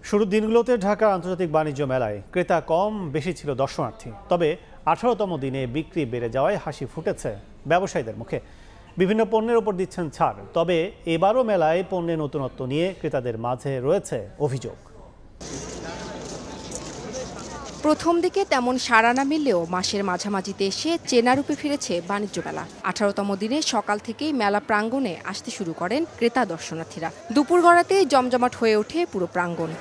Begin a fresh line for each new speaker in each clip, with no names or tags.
শুরুর দিনগুলোতে ঢাকা আন্তর্জাতিক বাণিজ্য মেলায় ক্রেতা কম বেশি ছিল দর্শনার্থী। তবে 18তম দিনে বিক্রি বেড়ে যাওয়ায় হাসি ফুটেছে ব্যবসায়ীদের মুখে। বিভিন্ন পণ্যের উপর দিচ্ছেন ছাড়। তবে এবারও মেলায় পণ্যের নতুনত্ব নিয়ে ক্রেতাদের মাঝে রয়েছে অভিযোগ।
প্রথম দিকে তেমন সাড়া না মিললেও মাসের মাঝামাঝিতে এসে চেনা রূপে ফিরেছে বাণিজ্য মেলা। 18তম দিনে সকাল থেকেই মেলা প্রাঙ্গণে আসতে শুরু করেন ক্রেতা দর্শনার্থীরা। দুপুর গড়াতেই জমজমাট হয়ে ওঠে পুরো প্রাঙ্গণ।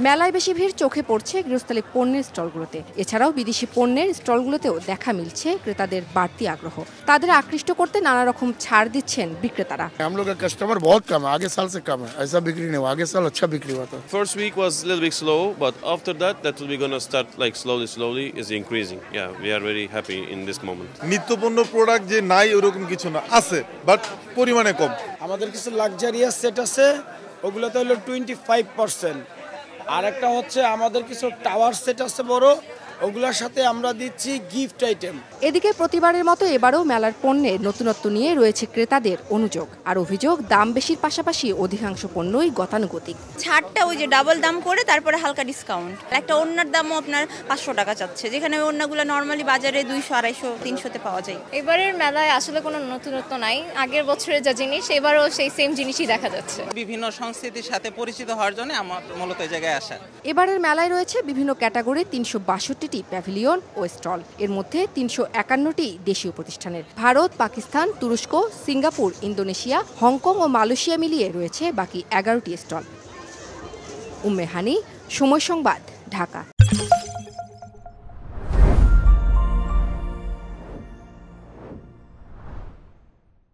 মেলায় বেশি ভিড় চোখে পড়ছে গৃহস্থালী পণ্যের স্টলগুলোতে। এছাড়াও বিদেশি পণ্যের স্টলগুলোতেও দেখা মিলছে ক্রেতাদের বাড়তি আগ্রহ। তাদের আকৃষ্ট করতে নানা রকম ছাড় দিচ্ছেন বিক্রেতারা।
हम लोग का कस्टमर बहुत कम है, आगे साल से कम है, ऐसा बिक्री नहीं हुआ, आगे साल अच्छा बिक्री हुआ था।
First week was a little bit slow, but after that will be gonna start like slowly is increasing. Yeah, we are very happy in this moment.
নিত্যপণ্য প্রোডাক্ট যে নাই ওরকম কিছু না, আছে বাট পরিমাণে কম।
আমাদের কিছু লাক্সারিয়াস সেট আছে, ওগুলোতে হলো 25%। আর একটা হচ্ছে আমাদের কিছু টাওয়ার সেট আছে বড়, ওগুলোর সাথে আমরা দিচ্ছি গিফট আইটেম।
এদিকে প্রতিবারের মতো এবারও মেলার পণ্যের নতুনত্ব নিয়ে রয়েছে ক্রেতাদের অনুযোগ। আর অভিযোগ, দাম বেশির পাশাপাশি অধিকাংশ পণ্যই গতানুগতিক।
ছাড়টা ওই যে ডাবল দাম করে তারপরে হালকা ডিসকাউন্ট। একটা ওড়নার দামও আপনার 500 টাকা চাচ্ছে, যেখানে ওই ওড়নাগুলো নর্মালি বাজারে 200, 250, 300-তে পাওয়া যায়।
এবারের মেলায় আসলে কোনো নতুনত্ব নাই। আগের বছরের যা জিনিস এবারও সেই সেম জিনিসই দেখা যাচ্ছে।
বিভিন্ন সংস্কৃতির সাথে পরিচিত হওয়ার জন্য আমার মূলত এই জায়গায় আসা।
এবারের মেলায় রয়েছে বিভিন্ন ক্যাটাগরি 362টি প্যাভিলিয়ন ও স্টল। এর মধ্যে 351টি দেশীয় প্রতিষ্ঠানের। ভারত, পাকিস্তান, তুরস্ক, সিঙ্গাপুর, ইন্দোনেশিয়া, হংকং ও মালয়েশিয়া মিলিয়ে রয়েছে বাকি 11টি স্টল। উম্মে হানি, সময় সংবাদ, ঢাকা।